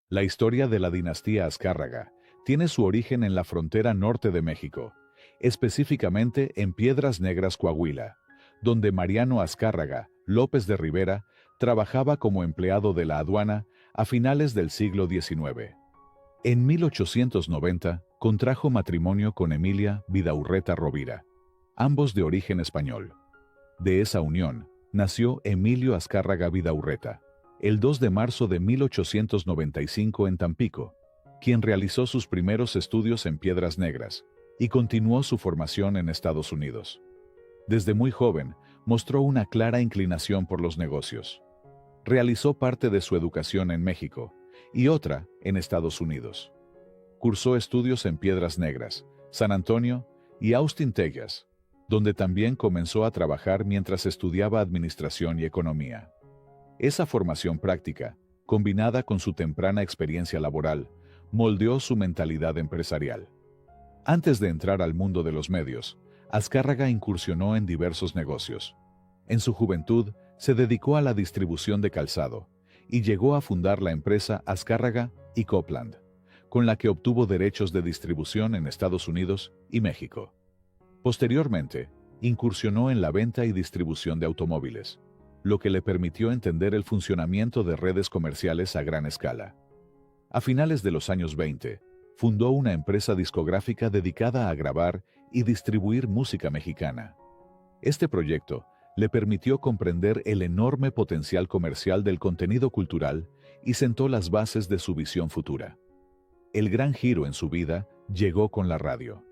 La historia de la dinastía Azcárraga tiene su origen en la frontera norte de México, específicamente en Piedras Negras, Coahuila, donde Mariano Azcárraga López de Rivera trabajaba como empleado de la aduana a finales del siglo XIX. En 1890 contrajo matrimonio con Emilia Vidaurreta Rovira, ambos de origen español. De esa unión nació Emilio Azcárraga Vidaurreta, el 2 de marzo de 1895 en Tampico, quien realizó sus primeros estudios en Piedras Negras y continuó su formación en Estados Unidos. Desde muy joven mostró una clara inclinación por los negocios. Realizó parte de su educación en México y otra en Estados Unidos. Cursó estudios en Piedras Negras, San Antonio y Austin, Texas, donde también comenzó a trabajar mientras estudiaba administración y economía. Esa formación práctica, combinada con su temprana experiencia laboral, moldeó su mentalidad empresarial. Antes de entrar al mundo de los medios, Azcárraga incursionó en diversos negocios. En su juventud, se dedicó a la distribución de calzado y llegó a fundar la empresa Azcárraga y Copland, con la que obtuvo derechos de distribución en Estados Unidos y México. Posteriormente, incursionó en la venta y distribución de automóviles, lo que le permitió entender el funcionamiento de redes comerciales a gran escala. A finales de los años 20, fundó una empresa discográfica dedicada a grabar y distribuir música mexicana. Este proyecto le permitió comprender el enorme potencial comercial del contenido cultural y sentó las bases de su visión futura. El gran giro en su vida llegó con la radio.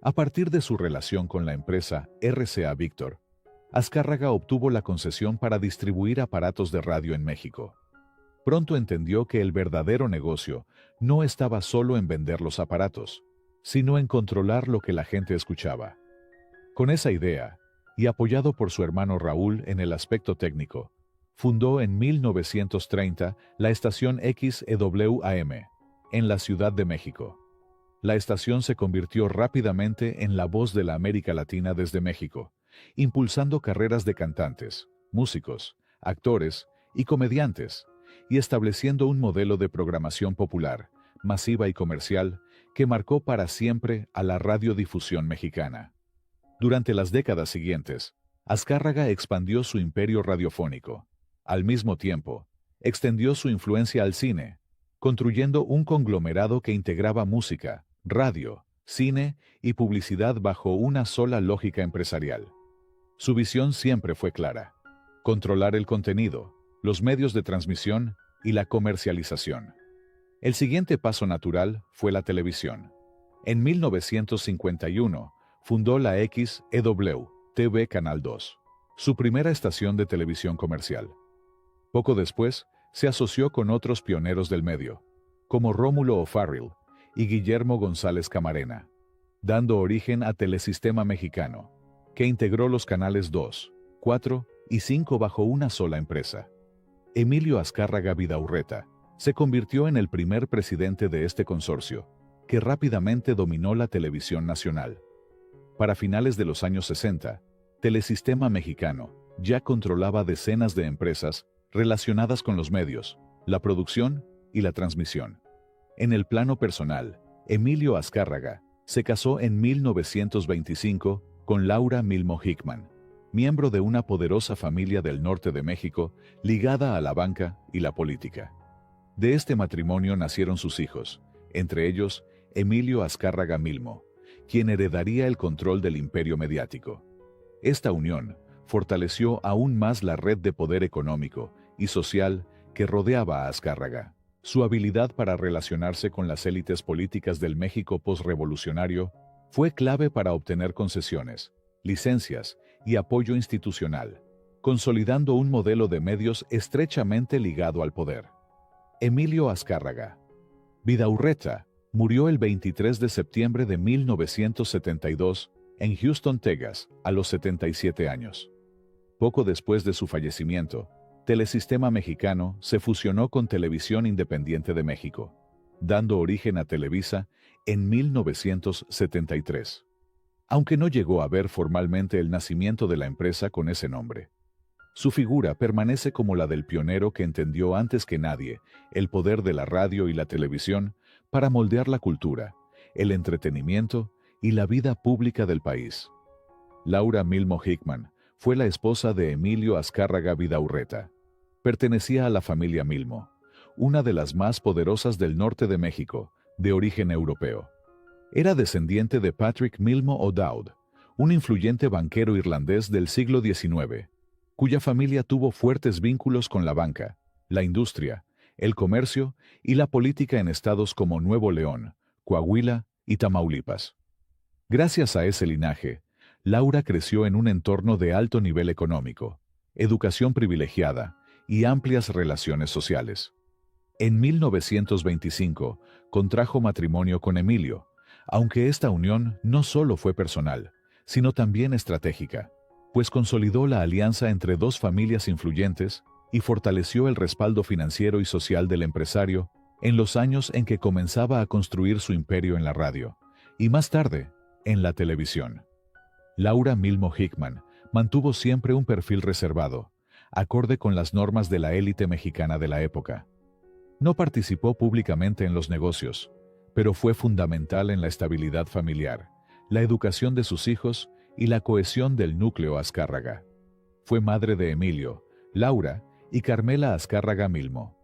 A partir de su relación con la empresa RCA Víctor, Azcárraga obtuvo la concesión para distribuir aparatos de radio en México. Pronto entendió que el verdadero negocio no estaba solo en vender los aparatos, sino en controlar lo que la gente escuchaba. Con esa idea, y apoyado por su hermano Raúl en el aspecto técnico, fundó en 1930 la estación XEW-AM, en la Ciudad de México. La estación se convirtió rápidamente en la voz de la América Latina desde México, impulsando carreras de cantantes, músicos, actores y comediantes, y estableciendo un modelo de programación popular, masiva y comercial, que marcó para siempre a la radiodifusión mexicana. Durante las décadas siguientes, Azcárraga expandió su imperio radiofónico. Al mismo tiempo, extendió su influencia al cine, construyendo un conglomerado que integraba música, radio, cine y publicidad bajo una sola lógica empresarial. Su visión siempre fue clara: controlar el contenido, los medios de transmisión y la comercialización. El siguiente paso natural fue la televisión. En 1951, fundó la XEW TV Canal 2, su primera estación de televisión comercial. Poco después, se asoció con otros pioneros del medio, como Rómulo O'Farrill y Guillermo González Camarena, dando origen a Telesistema Mexicano, que integró los canales 2, 4 y 5 bajo una sola empresa. Emilio Azcárraga Vidaurreta se convirtió en el primer presidente de este consorcio, que rápidamente dominó la televisión nacional. Para finales de los años 60, Telesistema Mexicano ya controlaba decenas de empresas relacionadas con los medios, la producción y la transmisión. En el plano personal, Emilio Azcárraga se casó en 1925 con Laura Milmo Hickman, miembro de una poderosa familia del norte de México ligada a la banca y la política. De este matrimonio nacieron sus hijos, entre ellos Emilio Azcárraga Milmo, quien heredaría el control del imperio mediático. Esta unión fortaleció aún más la red de poder económico y social que rodeaba a Azcárraga. Su habilidad para relacionarse con las élites políticas del México posrevolucionario fue clave para obtener concesiones, licencias y apoyo institucional, consolidando un modelo de medios estrechamente ligado al poder. Emilio Azcárraga Vidaurreta murió el 23 de septiembre de 1972 en Houston, Texas, a los 77 años. Poco después de su fallecimiento, Telesistema Mexicano se fusionó con Televisión Independiente de México, dando origen a Televisa en 1973. Aunque no llegó a ver formalmente el nacimiento de la empresa con ese nombre. Su figura permanece como la del pionero que entendió antes que nadie el poder de la radio y la televisión para moldear la cultura, el entretenimiento y la vida pública del país. Laura Milmo Hickman fue la esposa de Emilio Azcárraga Vidaurreta. Pertenecía a la familia Milmo, una de las más poderosas del norte de México, de origen europeo. Era descendiente de Patrick Milmo O'Dowd, un influyente banquero irlandés del siglo XIX, cuya familia tuvo fuertes vínculos con la banca, la industria, el comercio y la política en estados como Nuevo León, Coahuila y Tamaulipas. Gracias a ese linaje, Laura creció en un entorno de alto nivel económico, educación privilegiada y amplias relaciones sociales. En 1925 contrajo matrimonio con Emilio, aunque esta unión no solo fue personal, sino también estratégica, pues consolidó la alianza entre dos familias influyentes y fortaleció el respaldo financiero y social del empresario en los años en que comenzaba a construir su imperio en la radio, y más tarde, en la televisión. Laura Milmo Hickman mantuvo siempre un perfil reservado, acorde con las normas de la élite mexicana de la época. No participó públicamente en los negocios, pero fue fundamental en la estabilidad familiar, la educación de sus hijos y la cohesión del núcleo Azcárraga. Fue madre de Emilio, Laura y Carmela Azcárraga Milmo.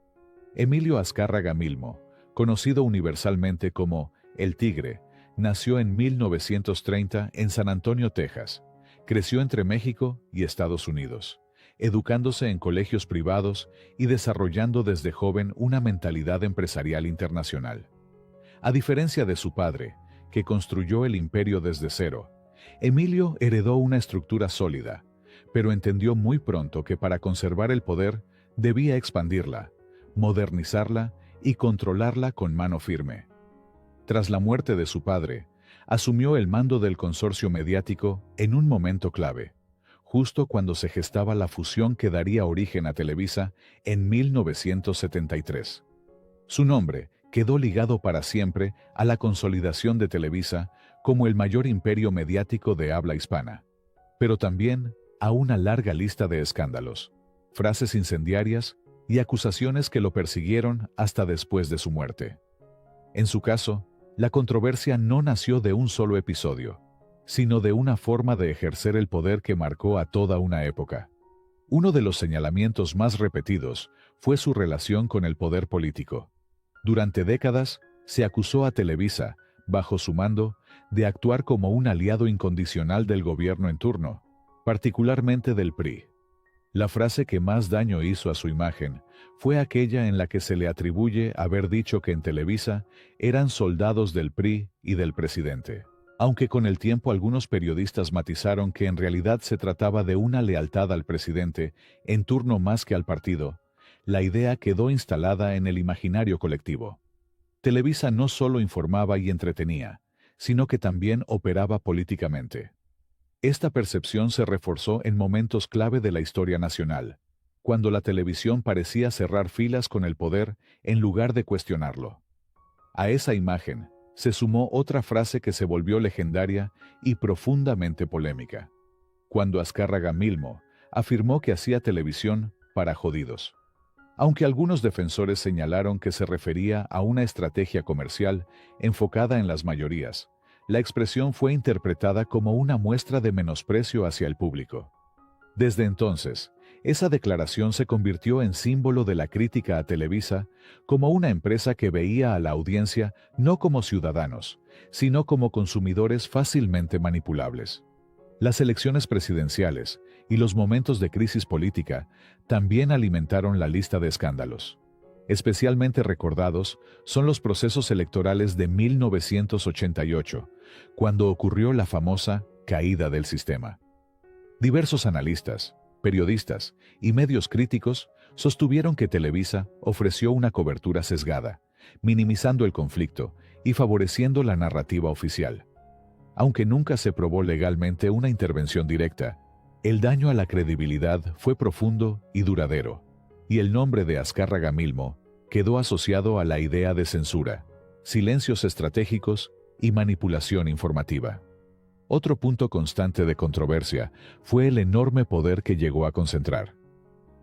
Emilio Azcárraga Milmo, conocido universalmente como El Tigre, nació en 1930 en San Antonio, Texas. Creció entre México y Estados Unidos, educándose en colegios privados y desarrollando desde joven una mentalidad empresarial internacional. A diferencia de su padre, que construyó el imperio desde cero, Emilio heredó una estructura sólida, pero entendió muy pronto que para conservar el poder debía expandirla, modernizarla y controlarla con mano firme. Tras la muerte de su padre, asumió el mando del consorcio mediático en un momento clave, justo cuando se gestaba la fusión que daría origen a Televisa en 1973. Su nombre quedó ligado para siempre a la consolidación de Televisa como el mayor imperio mediático de habla hispana, pero también a una larga lista de escándalos, frases incendiarias y acusaciones que lo persiguieron hasta después de su muerte. En su caso, la controversia no nació de un solo episodio, sino de una forma de ejercer el poder que marcó a toda una época. Uno de los señalamientos más repetidos fue su relación con el poder político. Durante décadas, se acusó a Televisa, bajo su mando, de actuar como un aliado incondicional del gobierno en turno, particularmente del PRI. La frase que más daño hizo a su imagen fue aquella en la que se le atribuye haber dicho que en Televisa eran soldados del PRI y del presidente. Aunque con el tiempo algunos periodistas matizaron que en realidad se trataba de una lealtad al presidente en turno más que al partido, la idea quedó instalada en el imaginario colectivo. Televisa no solo informaba y entretenía, sino que también operaba políticamente. Esta percepción se reforzó en momentos clave de la historia nacional, cuando la televisión parecía cerrar filas con el poder en lugar de cuestionarlo. A esa imagen se sumó otra frase que se volvió legendaria y profundamente polémica, cuando Azcárraga Milmo afirmó que hacía televisión para jodidos. Aunque algunos defensores señalaron que se refería a una estrategia comercial enfocada en las mayorías, la expresión fue interpretada como una muestra de menosprecio hacia el público. Desde entonces, esa declaración se convirtió en símbolo de la crítica a Televisa como una empresa que veía a la audiencia no como ciudadanos, sino como consumidores fácilmente manipulables. Las elecciones presidenciales y los momentos de crisis política también alimentaron la lista de escándalos. Especialmente recordados son los procesos electorales de 1988, cuando ocurrió la famosa caída del sistema. Diversos analistas, periodistas y medios críticos sostuvieron que Televisa ofreció una cobertura sesgada, minimizando el conflicto y favoreciendo la narrativa oficial. Aunque nunca se probó legalmente una intervención directa, el daño a la credibilidad fue profundo y duradero, y el nombre de Azcárraga Milmo quedó asociado a la idea de censura, silencios estratégicos y manipulación informativa. Otro punto constante de controversia fue el enorme poder que llegó a concentrar.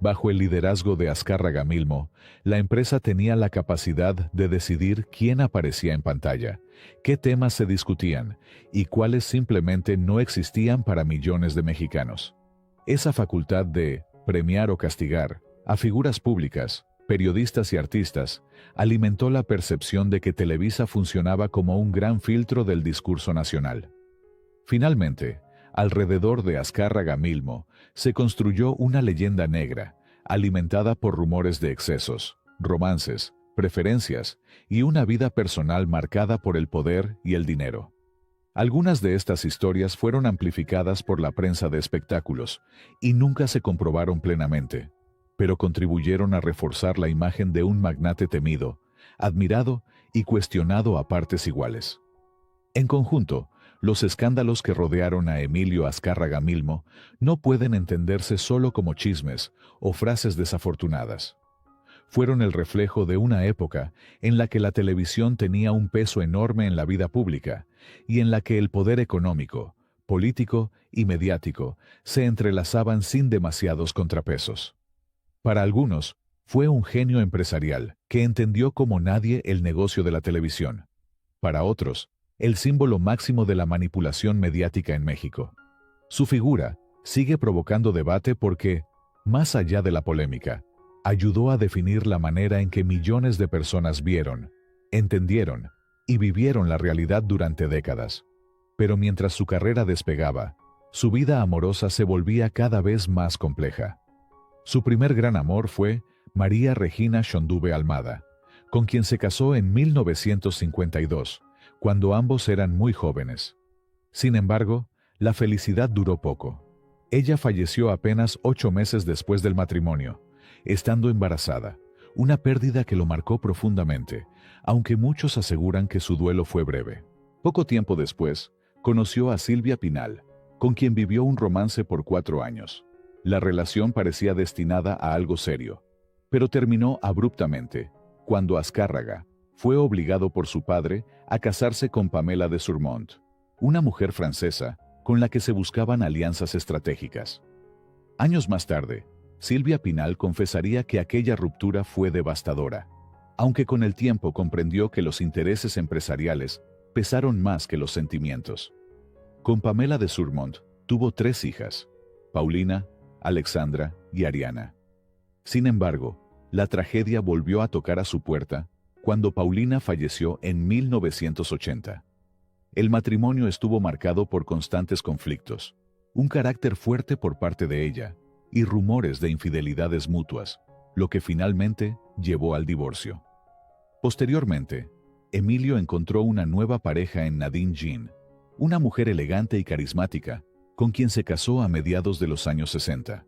Bajo el liderazgo de Azcárraga Milmo, la empresa tenía la capacidad de decidir quién aparecía en pantalla, qué temas se discutían y cuáles simplemente no existían para millones de mexicanos. Esa facultad de premiar o castigar a figuras públicas, periodistas y artistas alimentó la percepción de que Televisa funcionaba como un gran filtro del discurso nacional. Finalmente, alrededor de Azcárraga Milmo se construyó una leyenda negra, alimentada por rumores de excesos, romances, preferencias y una vida personal marcada por el poder y el dinero. Algunas de estas historias fueron amplificadas por la prensa de espectáculos y nunca se comprobaron plenamente, pero contribuyeron a reforzar la imagen de un magnate temido, admirado y cuestionado a partes iguales. En conjunto, los escándalos que rodearon a Emilio Azcárraga Milmo no pueden entenderse solo como chismes o frases desafortunadas. Fueron el reflejo de una época en la que la televisión tenía un peso enorme en la vida pública y en la que el poder económico, político y mediático se entrelazaban sin demasiados contrapesos. Para algunos, fue un genio empresarial que entendió como nadie el negocio de la televisión. Para otros, el símbolo máximo de la manipulación mediática en México. Su figura sigue provocando debate porque, más allá de la polémica, ayudó a definir la manera en que millones de personas vieron, entendieron y vivieron la realidad durante décadas. Pero mientras su carrera despegaba, su vida amorosa se volvía cada vez más compleja. Su primer gran amor fue María Regina Shondube Almada, con quien se casó en 1952, cuando ambos eran muy jóvenes. Sin embargo, la felicidad duró poco. Ella falleció apenas 8 meses después del matrimonio, estando embarazada, una pérdida que lo marcó profundamente, aunque muchos aseguran que su duelo fue breve. Poco tiempo después, conoció a Silvia Pinal, con quien vivió un romance por 4 años. La relación parecía destinada a algo serio, pero terminó abruptamente, cuando Azcárraga fue obligado por su padre a casarse con Pamela de Surmont, una mujer francesa con la que se buscaban alianzas estratégicas. Años más tarde, Silvia Pinal confesaría que aquella ruptura fue devastadora, aunque con el tiempo comprendió que los intereses empresariales pesaron más que los sentimientos. Con Pamela de Surmont tuvo 3 hijas, Paulina, Alexandra y Ariana. Sin embargo, la tragedia volvió a tocar a su puerta cuando Paulina falleció en 1980. El matrimonio estuvo marcado por constantes conflictos, un carácter fuerte por parte de ella y rumores de infidelidades mutuas, lo que finalmente llevó al divorcio. Posteriormente, Emilio encontró una nueva pareja en Nadine Jean, una mujer elegante y carismática, con quien se casó a mediados de los años 60.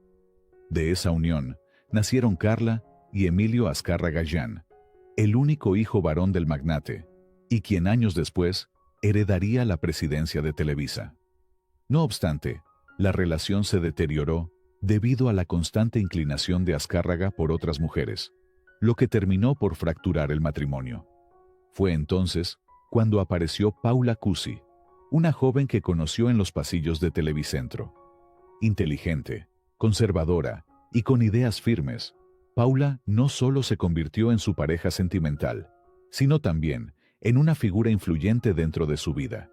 De esa unión, nacieron Carla y Emilio Azcárraga Jean, el único hijo varón del magnate, y quien años después heredaría la presidencia de Televisa. No obstante, la relación se deterioró debido a la constante inclinación de Azcárraga por otras mujeres, lo que terminó por fracturar el matrimonio. Fue entonces cuando apareció Paula Cusi, una joven que conoció en los pasillos de Televicentro. Inteligente, conservadora y con ideas firmes, Paula no solo se convirtió en su pareja sentimental, sino también en una figura influyente dentro de su vida.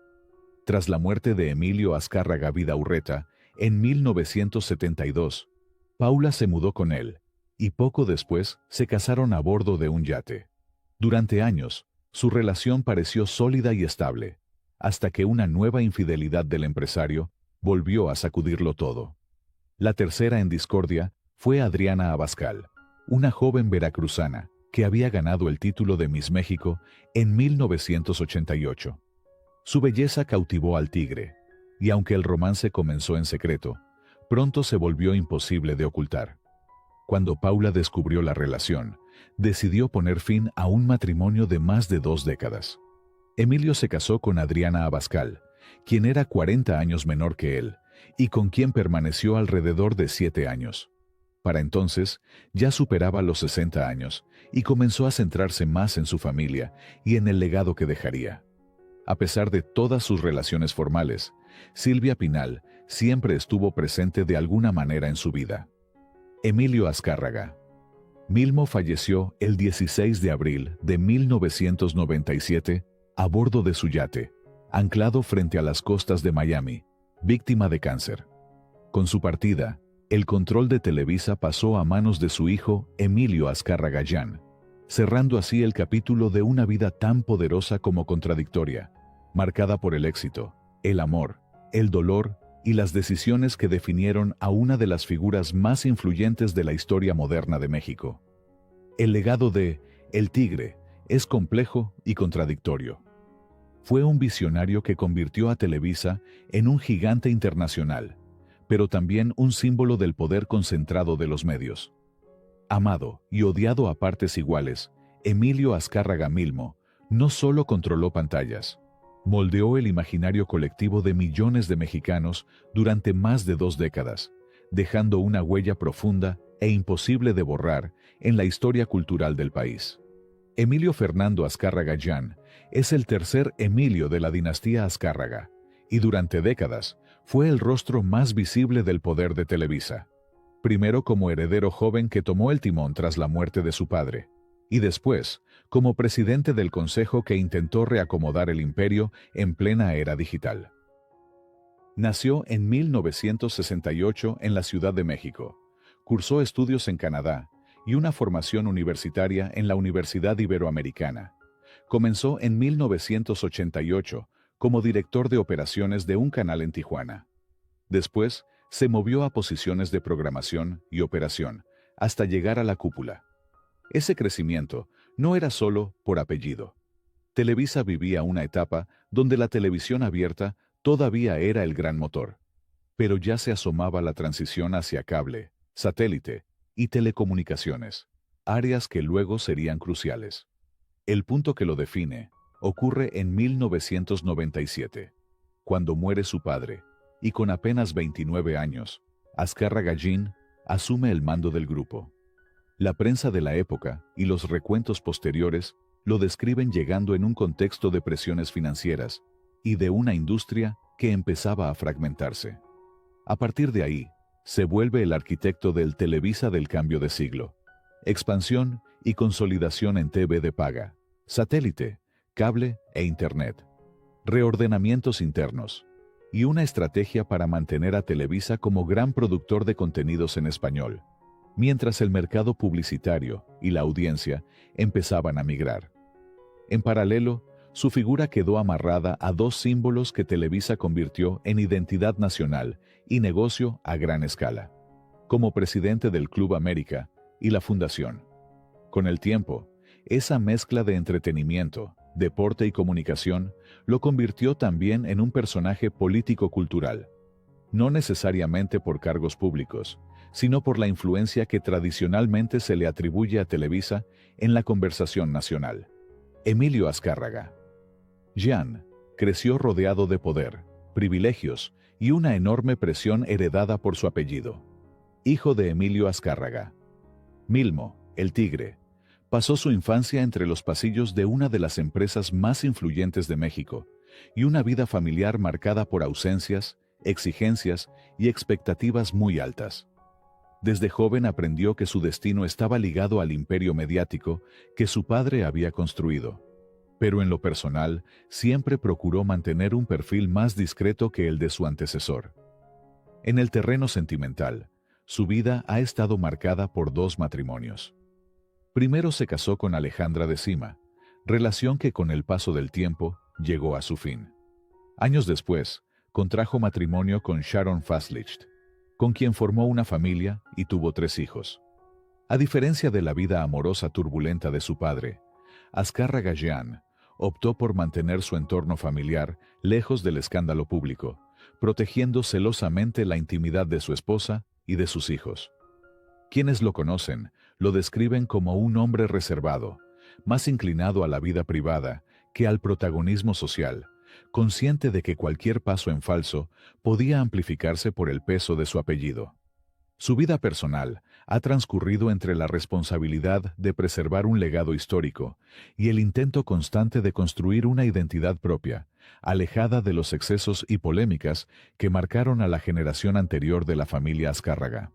Tras la muerte de Emilio Azcárraga Vidaurreta en 1972, Paula se mudó con él, y poco después se casaron a bordo de un yate. Durante años, su relación pareció sólida y estable, hasta que una nueva infidelidad del empresario volvió a sacudirlo todo. La tercera en discordia fue Adriana Abascal, una joven veracruzana que había ganado el título de Miss México en 1988. Su belleza cautivó al tigre, y aunque el romance comenzó en secreto, pronto se volvió imposible de ocultar. Cuando Paula descubrió la relación, decidió poner fin a un matrimonio de más de 2 décadas. Emilio se casó con Adriana Abascal, quien era 40 años menor que él, y con quien permaneció alrededor de 7 años. Para entonces, ya superaba los 60 años y comenzó a centrarse más en su familia y en el legado que dejaría. A pesar de todas sus relaciones formales, Silvia Pinal siempre estuvo presente de alguna manera en su vida. Emilio Azcárraga. Milmo falleció el 16 de abril de 1997 a bordo de su yate, anclado frente a las costas de Miami, víctima de cáncer. Con su partida, el control de Televisa pasó a manos de su hijo Emilio Azcárraga Jan, cerrando así el capítulo de una vida tan poderosa como contradictoria, marcada por el éxito, el amor, el dolor y las decisiones que definieron a una de las figuras más influyentes de la historia moderna de México. El legado de El Tigre es complejo y contradictorio. Fue un visionario que convirtió a Televisa en un gigante internacional, pero también un símbolo del poder concentrado de los medios. Amado y odiado a partes iguales, Emilio Azcárraga Milmo no solo controló pantallas, moldeó el imaginario colectivo de millones de mexicanos durante más de 2 décadas, dejando una huella profunda e imposible de borrar en la historia cultural del país. Emilio Fernando Azcárraga Jan es el tercer Emilio de la dinastía Azcárraga, y durante décadas fue el rostro más visible del poder de Televisa. Primero como heredero joven que tomó el timón tras la muerte de su padre, y después como presidente del consejo que intentó reacomodar el imperio en plena era digital. Nació en 1968 en la Ciudad de México. Cursó estudios en Canadá y una formación universitaria en la Universidad Iberoamericana. Comenzó en 1988 como director de operaciones de un canal en Tijuana. Después, se movió a posiciones de programación y operación, hasta llegar a la cúpula. Ese crecimiento no era solo por apellido. Televisa vivía una etapa donde la televisión abierta todavía era el gran motor. Pero ya se asomaba la transición hacia cable, satélite y telecomunicaciones, áreas que luego serían cruciales. El punto que lo define ocurre en 1997, cuando muere su padre, y con apenas 29 años, Azcárraga Jan asume el mando del grupo. La prensa de la época y los recuentos posteriores lo describen llegando en un contexto de presiones financieras y de una industria que empezaba a fragmentarse. A partir de ahí, se vuelve el arquitecto del Televisa del cambio de siglo. Expansión y consolidación en TV de paga, satélite, cable e Internet. Reordenamientos internos y una estrategia para mantener a Televisa como gran productor de contenidos en español, mientras el mercado publicitario y la audiencia empezaban a migrar. En paralelo, su figura quedó amarrada a 2 símbolos que Televisa convirtió en identidad nacional y negocio a gran escala, como presidente del Club América y la Fundación. Con el tiempo, esa mezcla de entretenimiento, deporte y comunicación lo convirtió también en un personaje político-cultural, no necesariamente por cargos públicos, sino por la influencia que tradicionalmente se le atribuye a Televisa en la conversación nacional. Emilio Azcárraga Jan creció rodeado de poder, privilegios y una enorme presión heredada por su apellido. Hijo de Emilio Azcárraga Milmo, el Tigre, pasó su infancia entre los pasillos de una de las empresas más influyentes de México y una vida familiar marcada por ausencias, exigencias y expectativas muy altas. Desde joven aprendió que su destino estaba ligado al imperio mediático que su padre había construido, pero en lo personal siempre procuró mantener un perfil más discreto que el de su antecesor. En el terreno sentimental, su vida ha estado marcada por 2 matrimonios. Primero se casó con Alejandra de Sima, relación que con el paso del tiempo llegó a su fin. Años después, contrajo matrimonio con Sharon Faslicht, con quien formó una familia y tuvo 3 hijos. A diferencia de la vida amorosa turbulenta de su padre, Azcárraga Jan optó por mantener su entorno familiar lejos del escándalo público, protegiendo celosamente la intimidad de su esposa y de sus hijos. Quienes lo conocen lo describen como un hombre reservado, más inclinado a la vida privada que al protagonismo social, consciente de que cualquier paso en falso podía amplificarse por el peso de su apellido. Su vida personal ha transcurrido entre la responsabilidad de preservar un legado histórico y el intento constante de construir una identidad propia, alejada de los excesos y polémicas que marcaron a la generación anterior de la familia Azcárraga.